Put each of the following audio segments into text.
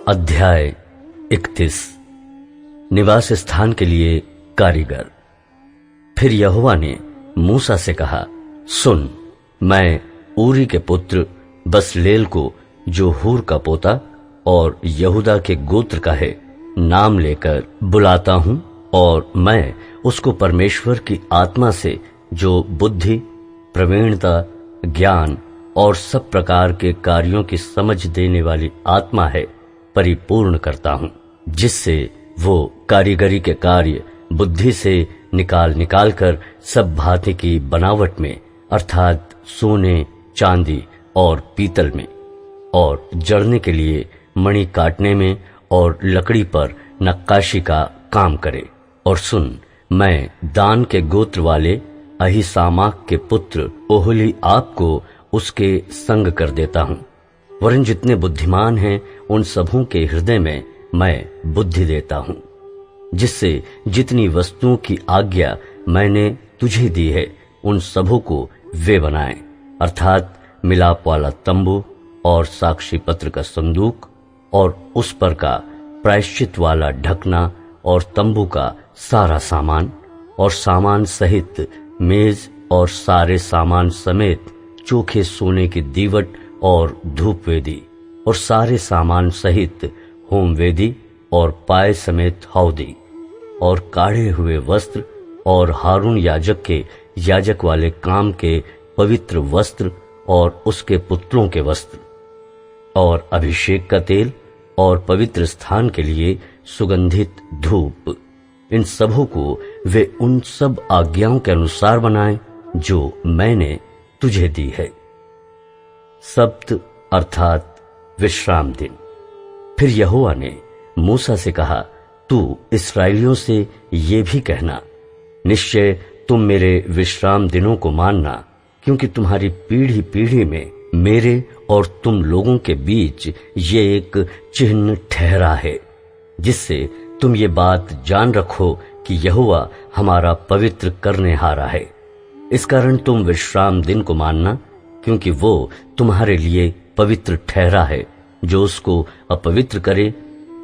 अध्याय 31। निवास स्थान के लिए कारीगर। फिर यहोवा ने मूसा से कहा, सुन, मैं ऊरी के पुत्र बसलेल को, जो हूर का पोता और यहूदा के गोत्र का है, नाम लेकर बुलाता हूं, और मैं उसको परमेश्वर की आत्मा से, जो बुद्धि, प्रवीणता, ज्ञान और सब प्रकार के कार्यों की समझ देने वाली आत्मा है, परिपूर्ण करता हूं, जिससे वो कारीगरी के कार्य बुद्धि से निकाल कर सब भांति की बनावट में, अर्थात सोने, चांदी और पीतल में, और जड़ने के लिए मणि काटने में और लकड़ी पर नक्काशी का काम करे। और सुन, मैं दान के गोत्र वाले अहीसामाक के पुत्र ओहोलीआब को उसके संग कर देता हूं, वरन जितने बुद्धिमान हैं उन सबों के हृदय में मैं बुद्धि देता हूं, जिससे जितनी वस्तुओं की आज्ञा मैंने तुझे दी है उन सबों को वे बनाएं, अर्थात मिलाप वाला तंबू और साक्षी पत्र का संदूक और उस पर का प्रायश्चित वाला ढकना और तंबू का सारा सामान, और सामान सहित मेज और सारे सामान समेत चोखे सोने की दीवट और धूप वेदी, और सारे सामान सहित होम वेदी और पाए समेत हौदी, और काढ़े हुए वस्त्र, और हारून याजक के याजक वाले काम के पवित्र वस्त्र और उसके पुत्रों के वस्त्र, और अभिषेक का तेल और पवित्र स्थान के लिए सुगंधित धूप, इन सबों को वे उन सब आज्ञाओं के अनुसार बनाएं जो मैंने तुझे दी है। सब्त अर्थात विश्राम दिन। फिर यहोवा ने मूसा से कहा, तू इस्राएलियों से ये भी कहना, निश्चय तुम मेरे विश्राम दिनों को मानना, क्योंकि तुम्हारी पीढ़ी पीढ़ी में मेरे और तुम लोगों के बीच ये एक चिन्ह ठहरा है, जिससे तुम ये बात जान रखो कि यहोवा हमारा पवित्र करने हारा है। इस कारण तुम विश्राम दिन को मानना, क्योंकि वो तुम्हारे लिए पवित्र ठहरा है। जो उसको अपवित्र करे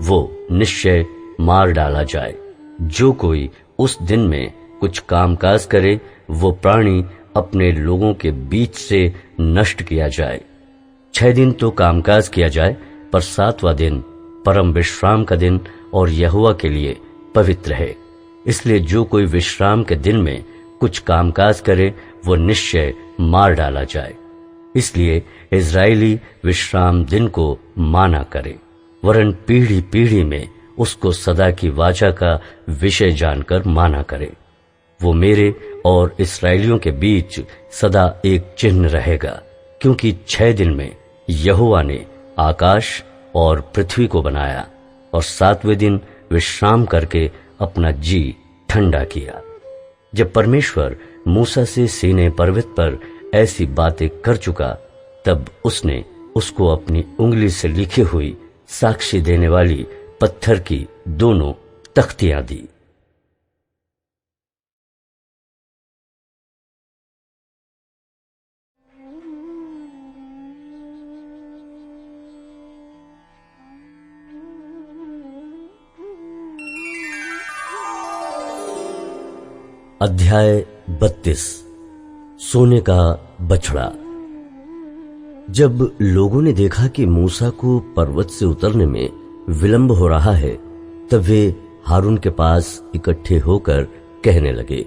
वो निश्चय मार डाला जाए। जो कोई उस दिन में कुछ कामकाज करे वो प्राणी अपने लोगों के बीच से नष्ट किया जाए। 6 दिन तो कामकाज किया जाए, पर 7वां दिन परम विश्राम का दिन और यहोवा के लिए पवित्र है। इसलिए जो कोई विश्राम के दिन में कुछ कामकाज करे वो निश्चय मार डाला जाए। इसलिए इज़राइली विश्राम दिन को माना करे, वरन पीढ़ी पीढ़ी में उसको सदा की वाचा का विषय जानकर माना करे। वो मेरे और इस्राएलियों के बीच सदा एक चिन्ह रहेगा, क्योंकि 6 दिन में यहोवा ने आकाश और पृथ्वी को बनाया, और 7वें दिन विश्राम करके अपना जी ठंडा किया। जब परमेश्वर मूसा से सीनै पर्वत पर ऐसी बातें कर चुका, तब उसने उसको अपनी उंगली से लिखी हुई साक्षी देने वाली पत्थर की दोनों तख्तियां दी। अध्याय 32। सोने का बछड़ा। जब लोगों ने देखा कि मूसा को पर्वत से उतरने में विलंब हो रहा है, तब वे हारून के पास इकट्ठे होकर कहने लगे,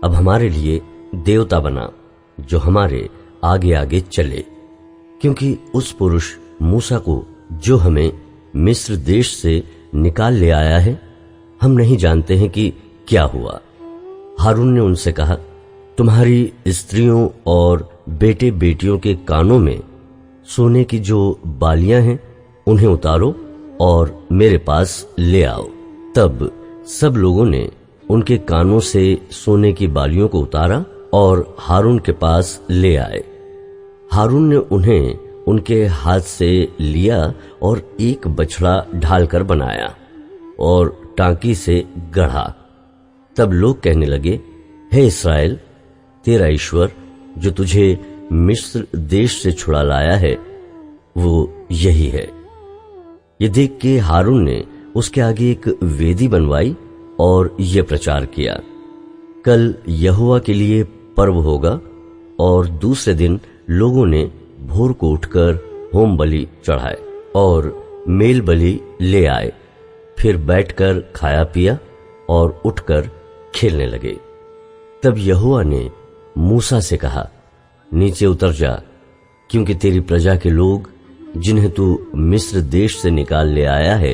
अब हमारे लिए देवता बना जो हमारे आगे आगे चले, क्योंकि उस पुरुष मूसा को जो हमें मिस्र देश से निकाल ले आया है, हम नहीं जानते हैं कि क्या हुआ। हारून ने उनसे कहा, तुम्हारी स्त्रियों और बेटे बेटियों के कानों में सोने की जो बालियां हैं उन्हें उतारो और मेरे पास ले आओ। तब सब लोगों ने उनके कानों से सोने की बालियों को उतारा और हारून के पास ले आए। हारून ने उन्हें उनके हाथ से लिया और एक बछड़ा ढालकर बनाया और टांकी से गढ़ा। तब लोग कहने लगे, हे इस्राएल, तेरा ईश्वर जो तुझे मिस्र देश से छुड़ा लाया है वो यही है। ये देख के हारून ने उसके आगे एक वेदी बनवाई और ये प्रचार किया, कल यहोवा के लिए पर्व होगा। और दूसरे दिन लोगों ने भोर को उठकर होम बलि चढ़ाए और मेल बलि ले आए, फिर बैठकर खाया पिया और उठकर खेलने लगे। तब यहोवा ने मूसा से कहा, नीचे उतर जा, क्योंकि तेरी प्रजा के लोग जिन्हें तू मिस्र देश से निकाल ले आया है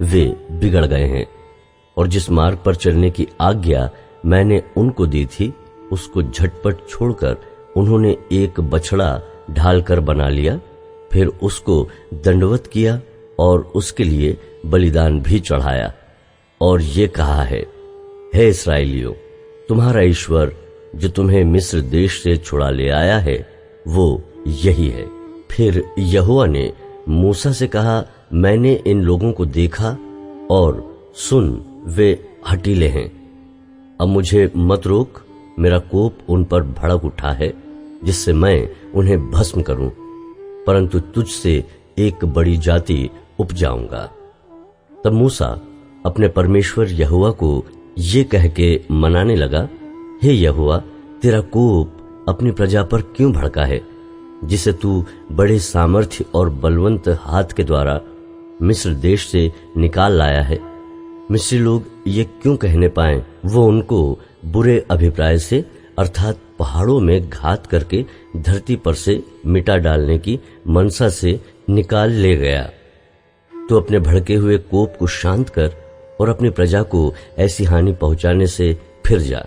वे बिगड़ गए हैं, और जिस मार्ग पर चलने की आज्ञा मैंने उनको दी थी उसको झटपट छोड़कर उन्होंने एक बछड़ा ढालकर बना लिया, फिर उसको दंडवत किया और उसके लिए बलिदान भी चढ़ाया। और ये कहा है, हे इस्राएलियों, तुम्हारा ईश्वर जो तुम्हें मिस्र देश से छुड़ा ले आया है वो यही है। फिर यहोवा ने मूसा से कहा, मैंने इन लोगों को देखा और सुन, वे हठीले हैं। अब मुझे मत रोक, मेरा कोप उन पर भड़क उठा है जिससे मैं उन्हें भस्म करूं, परंतु तुझसे एक बड़ी जाति उपजाऊंगा। तब मूसा अपने परमेश्वर यहोवा को ये कह के मनाने लगा, हे यहोवा, तेरा कोप अपनी प्रजा पर क्यों भड़का है, जिसे तू बड़े सामर्थ्य और बलवंत हाथ के द्वारा मिस्र देश से निकाल लाया है। मिस्री लोग ये क्यों कहने पाए, वो उनको बुरे अभिप्राय से अर्थात पहाड़ों में घात करके धरती पर से मिटा डालने की मनसा से निकाल ले गया। तो अपने भड़के हुए कोप को शांत कर और अपनी प्रजा को ऐसी हानि पहुंचाने से फिर जा।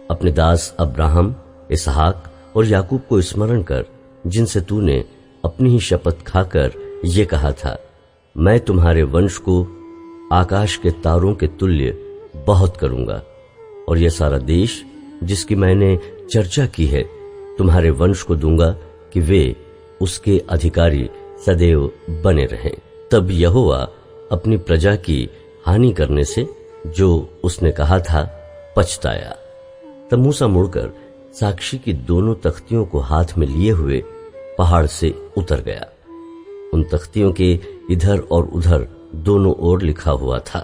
अपने दास अब्राहम, इसहाक और याकूब को स्मरण कर, जिनसे तूने अपनी ही शपथ खाकर ये कहा था, मैं तुम्हारे वंश को आकाश के तारों के तुल्य बहुत करूंगा, और यह सारा देश जिसकी मैंने चर्चा की है तुम्हारे वंश को दूंगा कि वे उसके अधिकारी सदैव बने रहें। तब यहोवा अपनी प्रजा की हानि करने से जो उसने कहा था पछताया। तब मूसा मुड़कर साक्षी की दोनों तख्तियों को हाथ में लिए हुए पहाड़ से उतर गया। उन तख्तियों के इधर और उधर दोनों ओर लिखा हुआ था,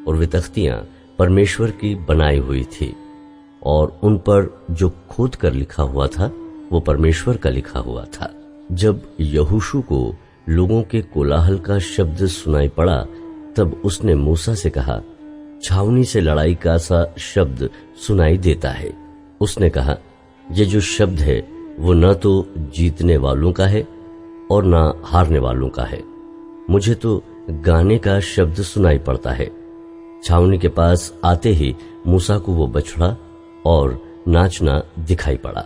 और वे तख्तियां परमेश्वर की बनाई हुई थी, और उन पर जो खोद कर लिखा हुआ था वो परमेश्वर का लिखा हुआ था। जब यहोशू को लोगों के कोलाहल का शब्द सुनाई पड़ा, तब उसने मूसा से कहा, छावनी से लड़ाई का सा शब्द सुनाई देता है। उसने कहा, ये जो शब्द है वो न तो जीतने वालों का है और न हारने वालों का है, मुझे तो गाने का शब्द सुनाई पड़ता है। छावनी के पास आते ही मूसा को वो बछड़ा और नाचना दिखाई पड़ा।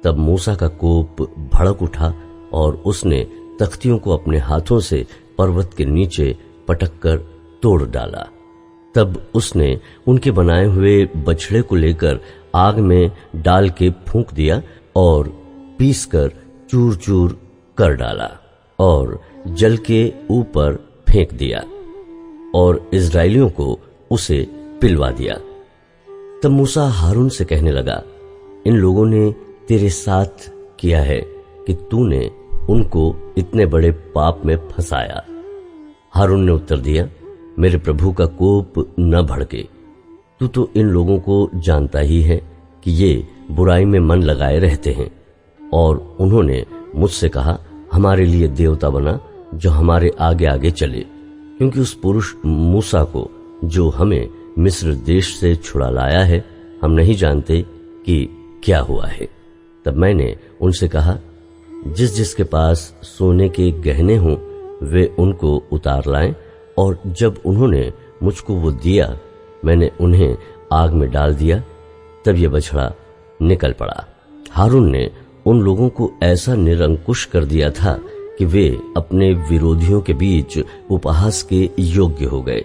तब मूसा का कोप भड़क उठा और उसने तख्तियों को अपने हाथों से पर्वत के नीचे पटक कर तोड़ डाला। तब उसने उनके बनाए हुए बछड़े को लेकर आग में डाल के फूंक दिया और पीसकर चूर चूर कर डाला और जल के ऊपर फेंक दिया और इस्राएलियों को उसे पिलवा दिया। तब मूसा हारून से कहने लगा, इन लोगों ने तेरे साथ किया है कि तूने उनको इतने बड़े पाप में फंसाया। हारून ने उत्तर दिया, मेरे प्रभु का कोप न भड़के, तू तो इन लोगों को जानता ही है कि ये बुराई में मन लगाए रहते हैं। और उन्होंने मुझसे कहा, हमारे लिए देवता बना जो हमारे आगे आगे चले, क्योंकि उस पुरुष मूसा को जो हमें मिस्र देश से छुड़ा लाया है हम नहीं जानते कि क्या हुआ है। तब मैंने उनसे कहा, जिस जिसके पास सोने के गहने हों वे उनको उतार लाएं। और जब उन्होंने मुझको वो दिया, मैंने उन्हें आग में डाल दिया। तब ये बछड़ा निकल पड़ा। हारून ने उन लोगों को ऐसा निरंकुश कर दिया था कि वे अपने विरोधियों के बीच उपहास के योग्य हो गए।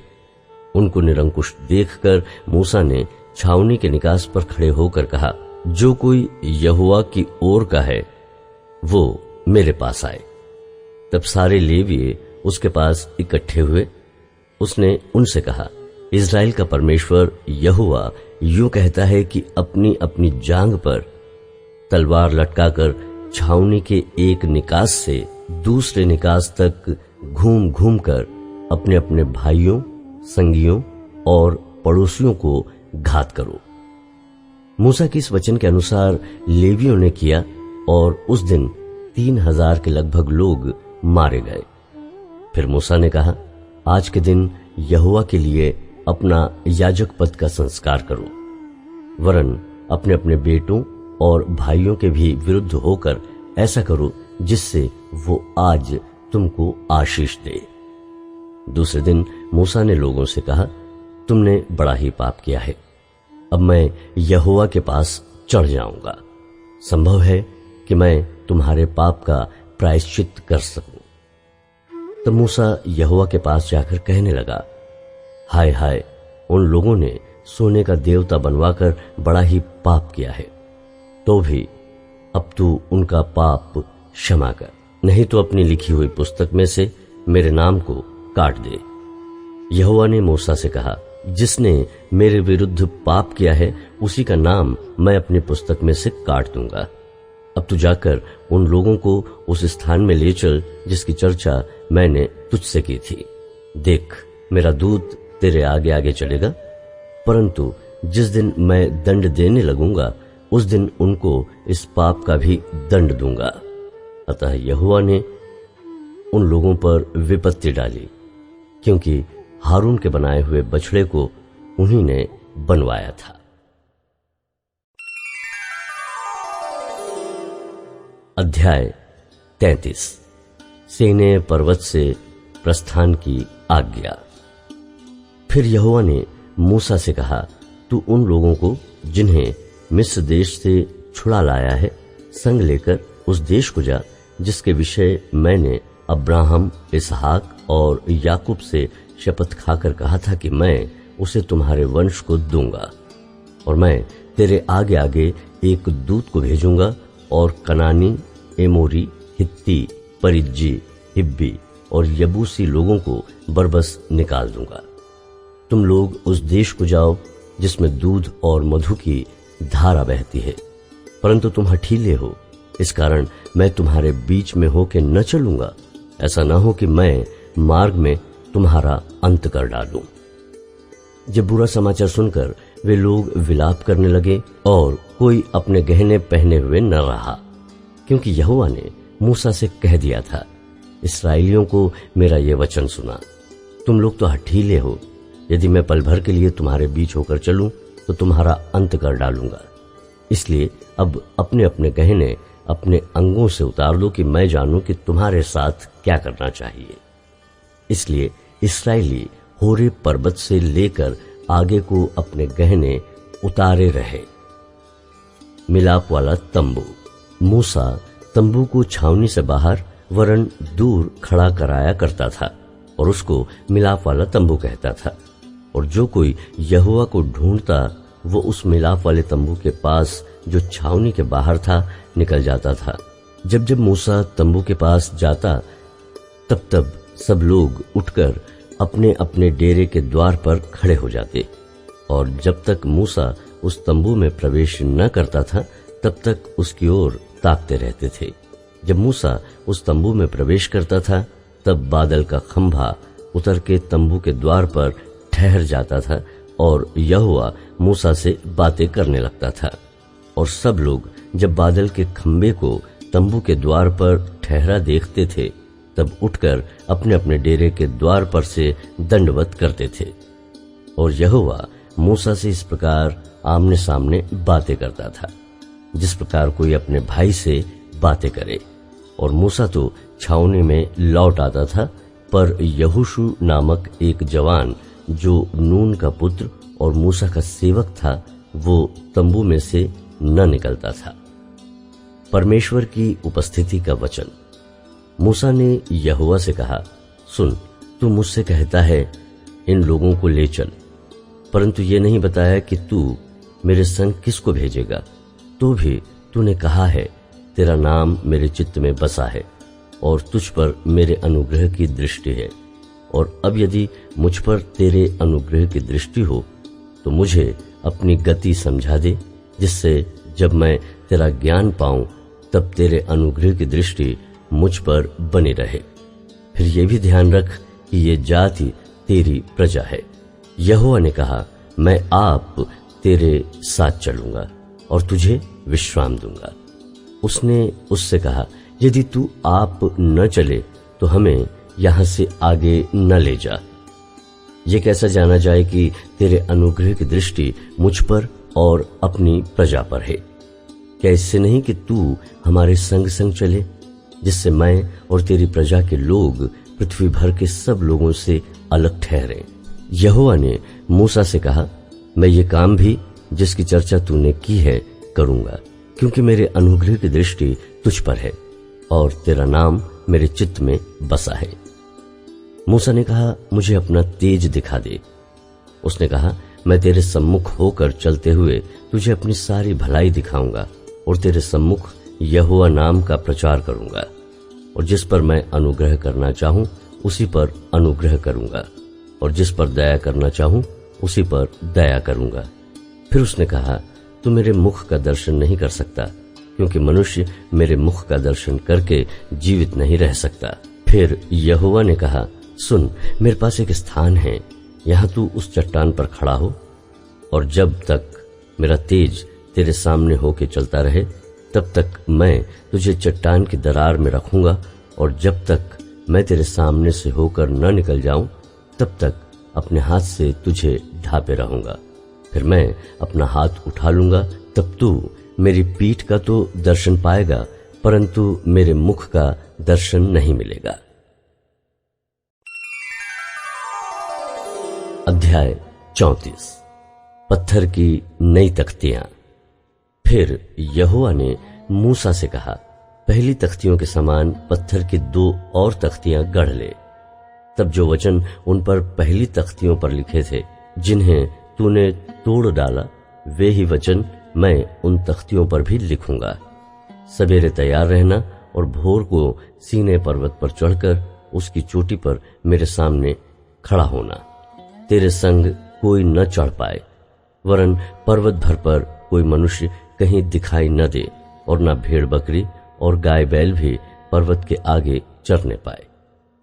उनको निरंकुश देखकर मूसा ने छावनी के निकास पर खड़े होकर कहा, जो कोई यहोवा की ओर का है वो मेरे पास आए। तब सारे लेवीय उसके पास इकट्ठे हुए। उसने उनसे कहा, इस्राएल का परमेश्वर यहोवा यूं कहता है कि अपनी अपनी जांघ पर तलवार लटकाकर छावनी के एक निकास से दूसरे निकास तक घूम घूम कर अपने अपने भाइयों, संगियों और पड़ोसियों को घात करो। मूसा के इस वचन के अनुसार लेवियों ने किया और उस दिन 3000 के लगभग लोग मारे गए। फिर मूसा ने कहा, आज के दिन यहोवा के लिए अपना याजक पद का संस्कार करो, वरन अपने अपने बेटों और भाइयों के भी विरुद्ध होकर ऐसा करो जिससे वो आज तुमको आशीष दे। दूसरे दिन मूसा ने लोगों से कहा, तुमने बड़ा ही पाप किया है। अब मैं यहोवा के पास चढ़ जाऊंगा। संभव है कि मैं तुम्हारे पाप का प्रायश्चित कर सकूं। तब मूसा यहोवा के पास जाकर कहने लगा, हाय हाय, उन लोगों ने सोने का देवता बनवाकर बड़ा ही पाप किया है। तो भी अब तू उनका पाप क्षमा कर, नहीं तो अपनी लिखी हुई पुस्तक में से मेरे नाम को काट दे। यहोवा ने मूसा से कहा, जिसने मेरे विरुद्ध पाप किया है उसी का नाम मैं अपनी पुस्तक में से काट दूंगा। अब तू जाकर उन लोगों को उस स्थान में ले चल जिसकी चर्चा मैंने तुझसे की थी। देख, मेरा दूत तेरे आगे आगे चलेगा, परंतु जिस दिन मैं दंड देने लगूंगा उस दिन उनको इस पाप का भी दंड दूंगा। अतः यहोवा ने उन लोगों पर विपत्ति डाली, क्योंकि हारून के बनाए हुए बछड़े को उन्हीं ने बनवाया था। अध्याय 33। सीनै पर्वत से प्रस्थान की आज्ञा। फिर यहोवा ने मूसा से कहा, तू उन लोगों को जिन्हें मिस्र देश से छुड़ा लाया है संग लेकर उस देश को जा जिसके विषय मैंने अब्राहम, इसहाक और याकूब से शपथ खाकर कहा था कि मैं उसे तुम्हारे वंश को दूंगा। और मैं तेरे आगे आगे एक दूत को भेजूंगा और कनानी, एमोरी, हित्ती, परिज्जी, हिब्बी और यबूसी लोगों को बरबस निकाल दूंगा। तुम लोग उस देश को जाओ जिसमें दूध और मधु की धारा बहती है, परंतु तुम हठीले हो, इस कारण मैं तुम्हारे बीच में होके न चलूंगा। ऐसा न हो कि मैं मार्ग में तुम्हारा अंत कर डालूं। जब बुरा समाचार सुनकर वे लोग विलाप करने लगे और कोई अपने गहने पहने हुए न रहा, क्योंकि यहोवा ने मूसा से कह दिया था, इस्राएलियों को मेरा ये वचन सुना, तुम लोग तो हठीले हो। यदि मैं पल भर के लिए तुम्हारे बीच होकर चलूं तो तुम्हारा अंत कर डालूंगा। इसलिए अब अपने अपने गहने अपने अंगों से उतार दो कि मैं जानूं कि तुम्हारे साथ क्या करना चाहिए। इसलिए इस्राएली होरेब पर्वत से लेकर आगे को अपने गहने उतारे रहे। मिलाप वाला तंबू। मूसा तंबू को छावनी से बाहर वरन दूर खड़ा कराया करता था और उसको मिलाप वाला तंबू कहता था। और जो कोई यहोवा को ढूंढता वो उस मिलाप वाले तंबू के पास जो छावनी के बाहर था निकल जाता था। जब जब मूसा तंबू के पास जाता तब तब सब लोग उठकर अपने अपने डेरे के द्वार पर खड़े हो जाते, और जब तक मूसा उस तंबू में प्रवेश न करता था तब तक उसकी ओर ताकते रहते थे। जब मूसा उस तंबू में प्रवेश करता था तब बादल का खंभा उतर के तंबू के द्वार पर ठहर जाता था और यहोवा मूसा से बातें करने लगता था। और सब लोग जब बादल के खंभे को तंबू के द्वार पर ठहरा देखते थे तब उठकर अपने अपने डेरे के द्वार पर से दंडवत करते थे। और यहोवा मूसा से इस प्रकार आमने सामने बातें करता था जिस प्रकार कोई अपने भाई से बातें करे। और मूसा तो छावनी में लौट आता था, पर यहोशू नामक एक जवान जो नून का पुत्र और मूसा का सेवक था वो तंबू में से न निकलता था। परमेश्वर की उपस्थिति का वचन। मूसा ने यहोवा से कहा, सुन, तू मुझसे कहता है इन लोगों को ले चल, परंतु ये नहीं बताया कि तू मेरे संग किसको भेजेगा। तो भी तूने कहा है, तेरा नाम मेरे चित्त में बसा है और तुझ पर मेरे अनुग्रह की दृष्टि है। और अब यदि मुझ पर तेरे अनुग्रह की दृष्टि हो तो मुझे अपनी गति समझा दे, जिससे जब मैं तेरा ज्ञान पाऊं तब तेरे अनुग्रह की दृष्टि मुझ पर बनी रहे। फिर ये भी ध्यान रख कि ये जाति तेरी प्रजा है। यहोवा ने कहा, मैं आप तेरे साथ चलूंगा और तुझे विश्राम दूंगा। उसने उससे कहा, यदि तू आप न चले तो हमें यहां से आगे न ले जा। ये कैसा जाना जाए कि तेरे अनुग्रह की दृष्टि मुझ पर और अपनी प्रजा पर है? क्या इससे नहीं कि तू हमारे संग संग चले, जिससे मैं और तेरी प्रजा के लोग पृथ्वी भर के सब लोगों से अलग ठहरे? यहोवा ने मूसा से कहा, मैं ये काम भी जिसकी चर्चा तूने की है करूंगा, क्योंकि मेरे अनुग्रह की दृष्टि तुझ पर है और तेरा नाम मेरे चित्त में बसा है। मूसा ने कहा, मुझे अपना तेज दिखा दे। उसने कहा, मैं तेरे सम्मुख होकर चलते हुए तुझे अपनी सारी भलाई दिखाऊंगा और तेरे सम्मुख यहोवा नाम का प्रचार करूंगा, और जिस पर मैं अनुग्रह करना चाहूं उसी पर अनुग्रह करूंगा, और जिस पर दया करना चाहूं उसी पर दया करूंगा। फिर उसने कहा, तू मेरे मुख का दर्शन नहीं कर सकता, क्योंकि मनुष्य मेरे मुख का दर्शन करके जीवित नहीं रह सकता। फिर यहोवा ने कहा, सुन, मेरे पास एक स्थान है, यहां तू उस चट्टान पर खड़ा हो, और जब तक मेरा तेज तेरे सामने होके चलता रहे तब तक मैं तुझे चट्टान की दरार में रखूंगा, और जब तक मैं तेरे सामने से होकर न निकल जाऊं तब तक अपने हाथ से तुझे ढांपे रहूंगा। फिर मैं अपना हाथ उठा लूंगा, तब तू मेरी पीठ का तो दर्शन पाएगा, परंतु मेरे मुख का दर्शन नहीं मिलेगा। अध्याय 34। पत्थर की नई तख्तियां। फिर यहोवा ने मूसा से कहा, पहली तख्तियों के समान पत्थर की 2 और तख्तियां गढ़ ले। तब जो वचन उन पर पहली तख्तियों पर लिखे थे, जिन्हें तूने तोड़ डाला, वे ही वचन मैं उन तख्तियों पर भी लिखूंगा। सवेरे तैयार रहना और भोर को सीनै पर्वत पर चढ़कर उसकी चोटी पर मेरे सामने खड़ा होना। तेरे संग कोई न चढ़ पाए, वरन पर्वत भर पर कोई मनुष्य कहीं दिखाई न दे, और न भेड़ बकरी और गाय बैल भी पर्वत के आगे चरने पाए।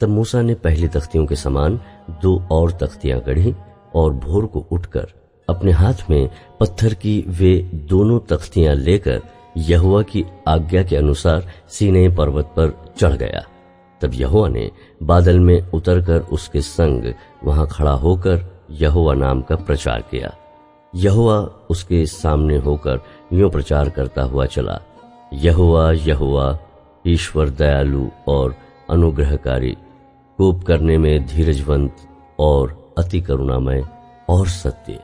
तब मूसा ने पहली तख्तियों के समान 2 और तख्तियां गढ़ी, और भोर को उठकर अपने हाथ में पत्थर की वे दोनों तख्तियां लेकर यहोवा की आज्ञा के अनुसार सीनै पर्वत पर चढ़ गया। तब यहोवा ने बादल में उतरकर उसके संग वहां खड़ा होकर यहोवा नाम का प्रचार किया। यहोवा उसके सामने होकर यूं प्रचार करता हुआ चला, यहोवा यहोवा ईश्वर दयालु और अनुग्रहकारी, कोप करने में धीरजवंत और अति करुणामय और सत्य,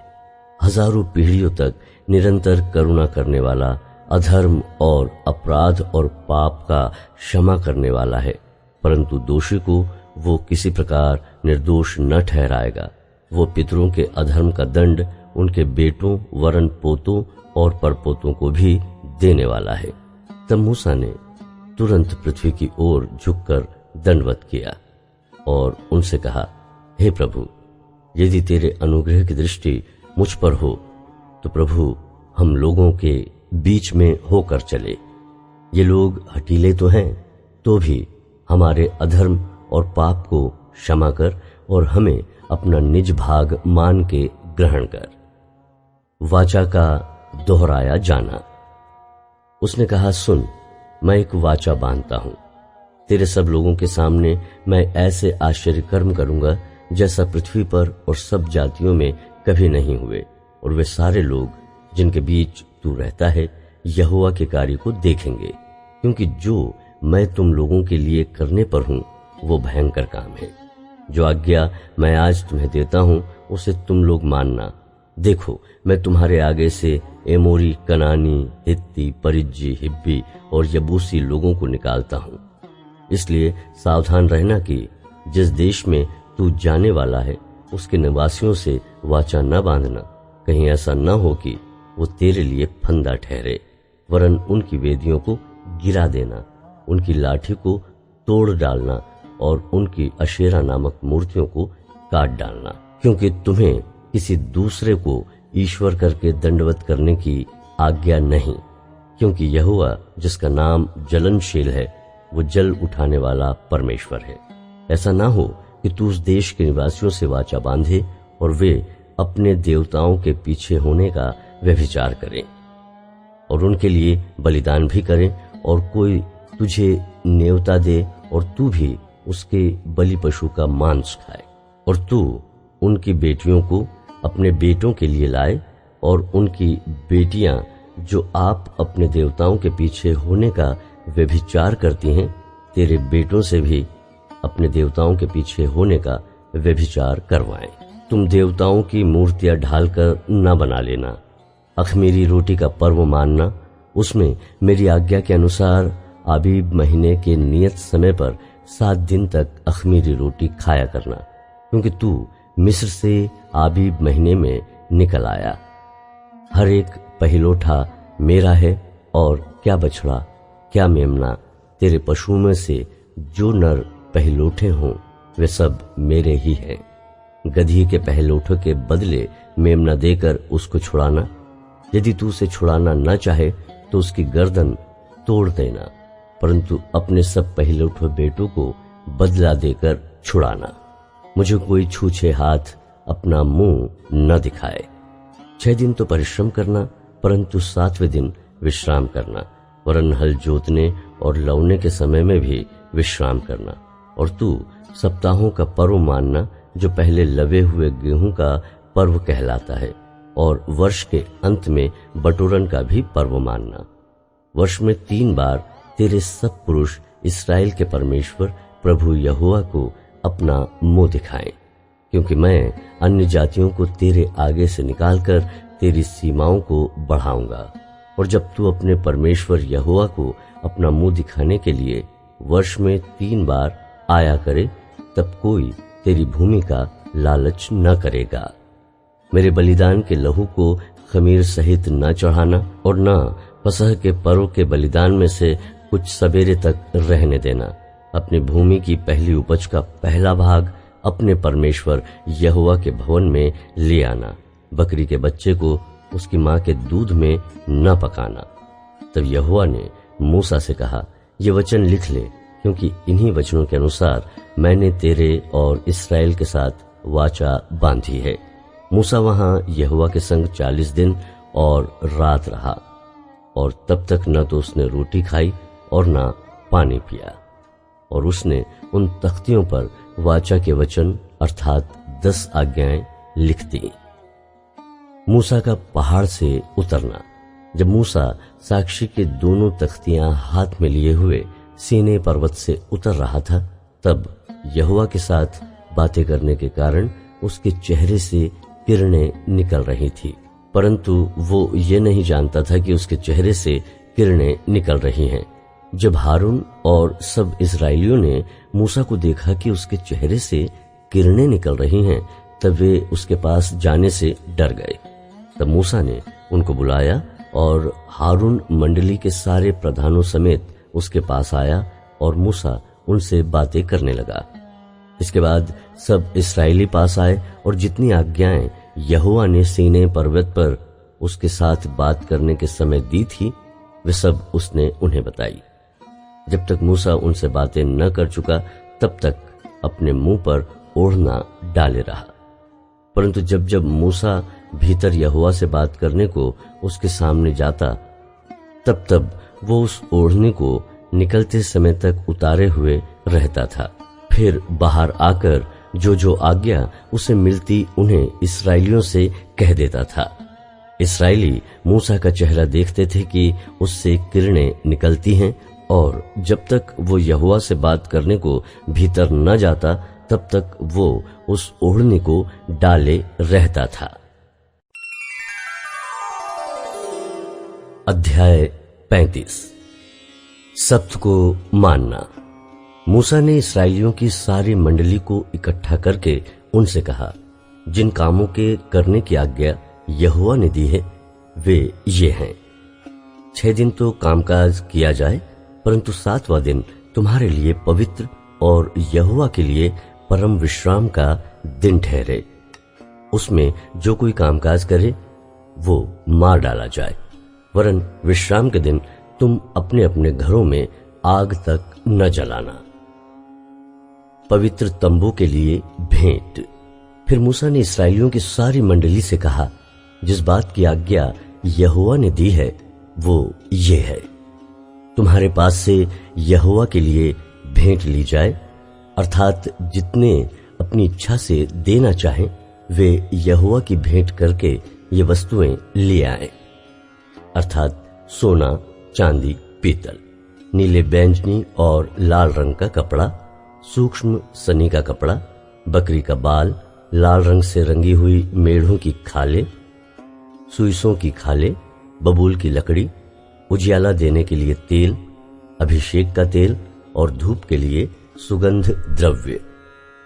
हजारों पीढ़ियों तक निरंतर करुणा करने वाला, अधर्म और अपराध और पाप का क्षमा करने वाला है, परंतु दोषी को वो किसी प्रकार निर्दोष न ठहराएगा। वो पितरों के अधर्म का दंड उनके बेटों वरन पोतों और परपोतों को भी देने वाला है। तब मूसा ने तुरंत पृथ्वी की ओर झुककर दंडवत किया और उनसे कहा, हे प्रभु, यदि तेरे अनुग्रह की दृष्टि मुझ पर हो तो प्रभु हम लोगों के बीच में होकर चले। ये लोग हठीले तो हैं, तो भी हमारे अधर्म और पाप को क्षमा कर और हमें अपना निज भाग मान के ग्रहण कर। वाचा का दोहराया जाना। उसने कहा, सुन, मैं एक वाचा बांधता हूं, तेरे सब लोगों के सामने मैं ऐसे आश्चर्य कर्म करूंगा जैसा पृथ्वी पर और सब जातियों में कभी नहीं हुए, और वे सारे लोग जिनके बीच तू रहता है यहोवा के कार्य को देखेंगे, क्योंकि जो मैं तुम लोगों के लिए करने पर हूं वो भयंकर काम है। जो आज्ञा मैं आज तुम्हें देता हूं उसे तुम लोग मानना। देखो, मैं तुम्हारे आगे से एमोरी, कनानी, हित्ती, परिज्जी, हिब्बी और यबूसी लोगों को निकालता हूं। इसलिए सावधान रहना कि जिस देश में तू जाने वाला है उसके निवासियों से वाचा न बांधना, कहीं ऐसा न हो कि वो तेरे लिए फंदा ठहरे, वरन उनकी वेदियों को गिरा देना, उनकी लाठी को तोड़ डालना और उनकी अशेरा नामक मूर्तियों को काट डालना, क्योंकि तुम्हें किसी दूसरे को ईश्वर करके दंडवत करने की आज्ञा नहीं, क्योंकि यहोवा जिसका नाम जलनशील है वो जल उठाने वाला परमेश्वर है। ऐसा ना हो कि तू उस देश के निवासियों से वाचा बांधे और वे अपने देवताओं के पीछे होने का व्यभिचार करें और उनके लिए बलिदान भी करें, और कोई तुझे नेवता दे और तू भी उसके बलि पशु का मांस खाए, और तू उनकी बेटियों को अपने बेटों के लिए लाए, और उनकी बेटियां जो आप अपने देवताओं के पीछे होने का व्यभिचार करती हैं, तेरे बेटों से भी अपने देवताओं के पीछे होने का व्यभिचार करवाएं। तुम देवताओं की मूर्तियां ढालकर न बना लेना। अख़मीरी रोटी का पर्व मानना, उसमें मेरी आज्ञा के अनुसार आबीब महीने के नियत समय पर 7 दिन तक अख़मीरी रोटी खाया करना, क्योंकि तू मिस्र से आबीब महीने में निकल आया। हर एक पहिलोठा मेरा है, और क्या बछड़ा क्या मेमना तेरे पशुओं में से जो नर पहिलोठे हों वे सब मेरे ही हैं। गधी के पहिलोठों के बदले मेमना देकर उसको छुड़ाना। यदि तू उसे छुड़ाना न चाहे तो उसकी गर्दन तोड़ देना, परंतु अपने सब पहिलोठे बेटों को बदला देकर छुड़ाना। मुझे कोई छूछे हाथ अपना मुंह न दिखाए। 6 दिन तो परिश्रम करना, परंतु 7वें दिन विश्राम करना, वरन हल जोतने और लौने के समय में भी विश्राम करना। और तू सप्ताहों का पर्व मानना, जो पहले लवे हुए गेहूं का पर्व कहलाता है, और वर्ष के अंत में बटोरन का भी पर्व मानना। वर्ष में 3 बार तेरे सब पुरुष इस्राएल के परमेश्वर प्रभु यहोवा को अपना मुंह दिखाएं, क्योंकि मैं अन्य जातियों को तेरे आगे से निकालकर तेरी सीमाओं को बढ़ाऊंगा। और जब तू अपने परमेश्वर यहोवा को अपना मुंह दिखाने के लिए वर्ष में 3 बार आया करे, तब कोई तेरी भूमि का लालच न करेगा। मेरे बलिदान के लहू को खमीर सहित न चढ़ाना, और न फसह के पर्व के बलिदान में से कुछ सवेरे तक रहने देना। अपनी भूमि की पहली उपज का पहला भाग अपने परमेश्वर यहोवा के भवन में ले आना। बकरी के बच्चे को उसकी माँ के दूध में न पकाना। तब यहोवा ने मूसा से कहा, ये वचन लिख ले, क्योंकि इन्हीं वचनों के अनुसार मैंने तेरे और इस्राएल के साथ वाचा बांधी है। मूसा वहां यहोवा के संग 40 दिन और रात रहा, और तब तक न तो उसने रोटी खाई और न पानी पिया। और उसने उन तख्तियों पर वाचा के वचन अर्थात 10 आज्ञाएं लिख दी। मूसा का पहाड़ से उतरना। जब मूसा साक्षी के दोनों तख्तियां हाथ में लिए हुए सीने पर्वत से उतर रहा था, तब यहोवा के साथ बातें करने के कारण उसके चेहरे से किरणें निकल रही थी, परंतु वो ये नहीं जानता था कि उसके चेहरे से किरणें निकल रही हैं। जब हारून और सब इस्राएलियों ने मूसा को देखा कि उसके चेहरे से किरणें निकल रही हैं, तब वे उसके पास जाने से डर गए। तब मूसा ने उनको बुलाया, और हारून मंडली के सारे प्रधानों समेत उसके पास आया, और मूसा उनसे बातें करने लगा। इसके बाद सब इस्राएली पास आए, और जितनी आज्ञाएं यहोवा ने सीनै पर्वत पर उसके साथ बात करने के समय दी थी, वे सब उसने उन्हें बताई। जब तक मूसा उनसे बातें न कर चुका, तब तक अपने मुंह पर ओढ़ना डाले रहा। परंतु जब जब मूसा भीतर यहोवा से बात करने को उसके सामने जाता, तब तब वो उस ओढ़ने को निकलते समय तक उतारे हुए रहता था। फिर बाहर आकर जो जो आज्ञा उसे मिलती उन्हें इस्राएलियों से कह देता था। इस्राएली मूसा का चेहरा देखते थे कि उससे किरणें निकलती हैं, और जब तक वो यहोवा से बात करने को भीतर न जाता, तब तक वो उस ओढ़ने को डाले रहता था। अध्याय 35। सब्त को मानना। मूसा ने इस्राएलियों की सारी मंडली को इकट्ठा करके उनसे कहा, जिन कामों के करने की आज्ञा यहोवा ने दी है वे ये हैं। 6 दिन तो कामकाज किया जाए, परंतु 7वां दिन तुम्हारे लिए पवित्र और यहोवा के लिए परम विश्राम का दिन ठहरे। उसमें जो कोई कामकाज करे वो मार डाला जाए, वरन विश्राम के दिन तुम अपने अपने घरों में आग तक न जलाना। पवित्र तंबू के लिए भेंट। फिर मूसा ने इस्राएलियों की सारी मंडली से कहा, जिस बात की आज्ञा यहोवा ने दी है वो ये है, तुम्हारे पास से यहोवा के लिए भेंट ली जाए, अर्थात जितने अपनी इच्छा से देना चाहें वे यहोवा की भेंट करके ये वस्तुएं ले आए, अर्थात सोना, चांदी, पीतल, नीले बैंजनी और लाल रंग का कपड़ा, सूक्ष्म सनी का कपड़ा, बकरी का बाल, लाल रंग से रंगी हुई मेढ़ों की खाले, सुइसों की खाले, बबूल की लकड़ी, उजियाला देने के लिए तेल, अभिषेक का तेल और धूप के लिए सुगंध द्रव्य।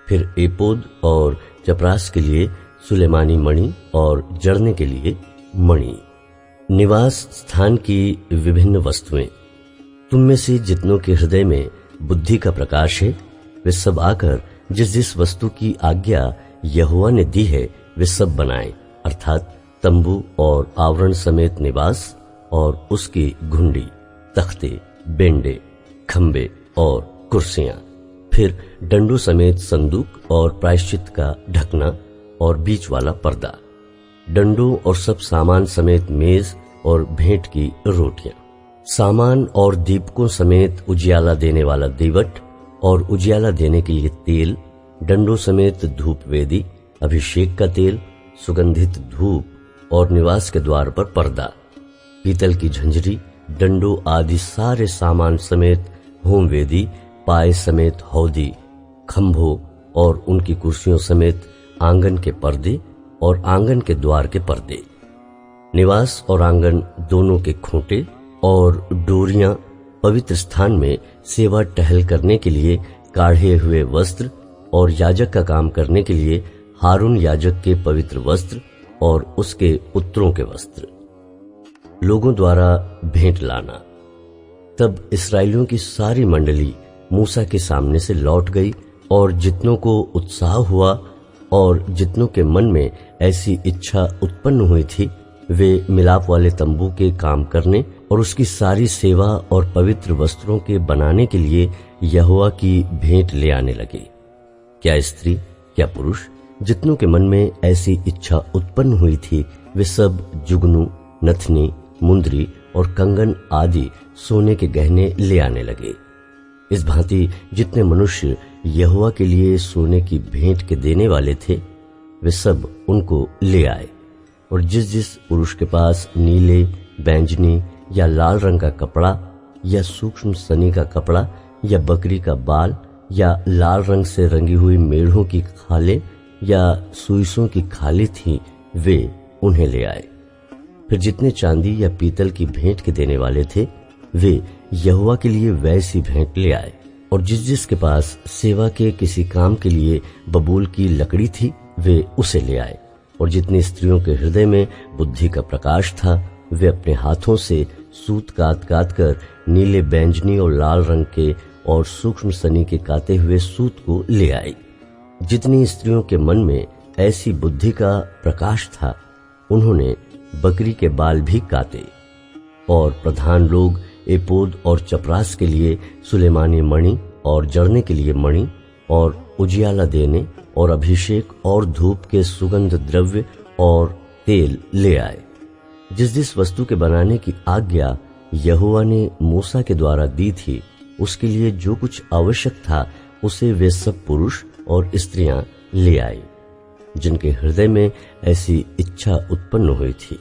फिर एपोद और चपरास के लिए सुलेमानी मणि और जड़ने के लिए मणि। निवास स्थान की विभिन्न वस्तुएं। तुम में से जितनों के हृदय में बुद्धि का प्रकाश है वे सब आकर जिस जिस वस्तु की आज्ञा यहोवा ने दी है वे सब बनाएं, अर्थात तंबू और आवरण समेत निवास और उसकी घुंडी, तख्ते, बेंडे, खंबे और कुर्सियां। फिर डंडों समेत संदूक और प्रायश्चित का ढकना और बीच वाला पर्दा, डंडों और सब सामान समेत मेज और भेंट की रोटियां, सामान और दीपकों समेत उजियाला देने वाला दीवट और उजियाला देने के लिए तेल, डंडों समेत धूप वेदी, अभिषेक का तेल, सुगंधित धूप और निवास के द्वार पर पर्दा, पीतल की झंझरी, डंडों आदि सारे सामान समेत होम वेदी, पाए समेत हौदी, खंभों और उनकी कुर्सियों समेत आंगन के पर्दे और आंगन के द्वार के पर्दे, निवास और आंगन दोनों के खूंटे और डोरियां, पवित्र स्थान में सेवा टहल करने के लिए काढ़े हुए वस्त्र और याजक का काम करने के लिए हारून याजक के पवित्र वस्त्र और उसके पुत्रों के वस्त्र। लोगों द्वारा भेंट लाना। तब इस्राएलियों की सारी मंडली मूसा के सामने से लौट गई और जितनों को उत्साह हुआ और जितनों के मन में ऐसी इच्छा उत्पन्न हुई थी वे मिलाप वाले तंबू के काम करने और उसकी सारी सेवा और पवित्र वस्त्रों के बनाने के लिए यहोवा की भेंट ले आने लगे। क्या स्त्री क्या पुरुष, जितनों के मन में ऐसी इच्छा उत्पन्न हुई थी वे सब जुगनू, नथनी, मुंदरी और कंगन आदि सोने के गहने ले आने लगे। इस भांति जितने मनुष्य यहोवा के लिए सोने की भेंट के देने वाले थे वे सब उनको ले आए, और जिस जिस पुरुष के पास नीले, बैंजनी या लाल रंग का कपड़ा या सूक्ष्म सनी का कपड़ा या बकरी का बाल या लाल रंग से रंगी हुई मेढ़ों की खाले या सुइसों की खाली थी वे उन्हें ले आए। फिर जितने चांदी या पीतल की भेंट के देने वाले थे वे यहोवा के लिए वैसी भेंट ले आए, और जिस जिस के पास सेवा के किसी काम के लिए बबूल की लकड़ी थी वे उसे ले आए। और जितनी स्त्रियों के हृदय में बुद्धि का प्रकाश था वे अपने हाथों से सूत काट कर नीले, बैंजनी और लाल रंग के और सूक्ष्म सनी के काते हुए सूत को ले आई। जितनी स्त्रियों के मन में ऐसी बुद्धि का प्रकाश था उन्होंने बकरी के बाल भी काते। और प्रधान लोग एपोद और चपरास के लिए सुलेमानी मणि और जड़ने के लिए मणि और उजियाला देने और अभिषेक और धूप के सुगंध द्रव्य और तेल ले आए। जिस जिस वस्तु के बनाने की आज्ञा यहोवा ने मूसा के द्वारा दी थी उसके लिए जो कुछ आवश्यक था उसे वे सब पुरुष और स्त्रियां ले आए जिनके हृदय में ऐसी इच्छा उत्पन्न हुई थी।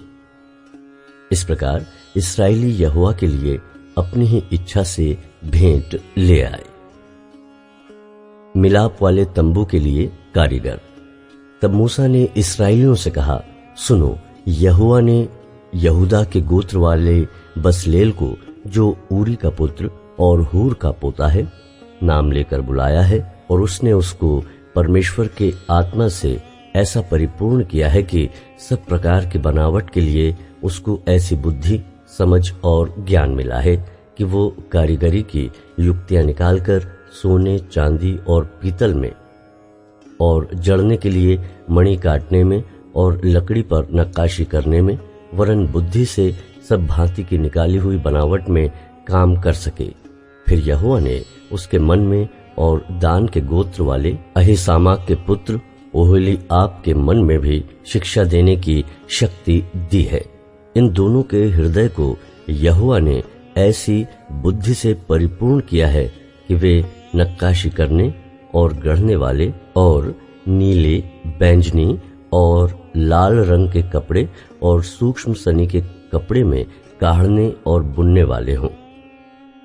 इस प्रकार इस्राएली यहोवा के लिए अपनी ही इच्छा से भेंट ले आए। मिलाप वाले तंबू के लिए कारीगर। तब मूसा ने इस्राएलियों से कहा, सुनो, यहोवा ने यहूदा के गोत्र वाले बसलेल को, जो ऊरी का पुत्र और हूर का पोता है, नाम लेकर बुलाया है, और उसने उसको परमेश्वर के आत्मा से ऐसा परिपूर्ण किया है कि सब प्रकार की बनावट के लिए उसको ऐसी बुद्धि, समझ और ज्ञान मिला है कि वो कारीगरी की युक्तियां निकालकर सोने, चांदी और पीतल में और जड़ने के लिए मणि काटने में और लकड़ी पर नक्काशी करने में, वरन बुद्धि से सब भांति की निकाली हुई बनावट में काम कर सके। फिर यहोवा ने उसके मन में और दान के गोत्र वाले अहिसामाक के पुत्र ओहोलीआब के मन में भी शिक्षा देने की शक्ति दी है। इन दोनों के हृदय को यहोवा ने ऐसी बुद्धि से परिपूर्ण किया है कि वे नक्काशी करने और गढ़ने वाले और नीले, बैंजनी और लाल रंग के कपड़े और सूक्ष्म सनी के कपड़े में काढ़ने और बुनने वाले हों,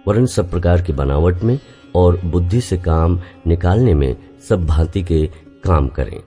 वरन सब प्रकार की बनावट में और बुद्धि से काम निकालने में सब भांति के काम करें।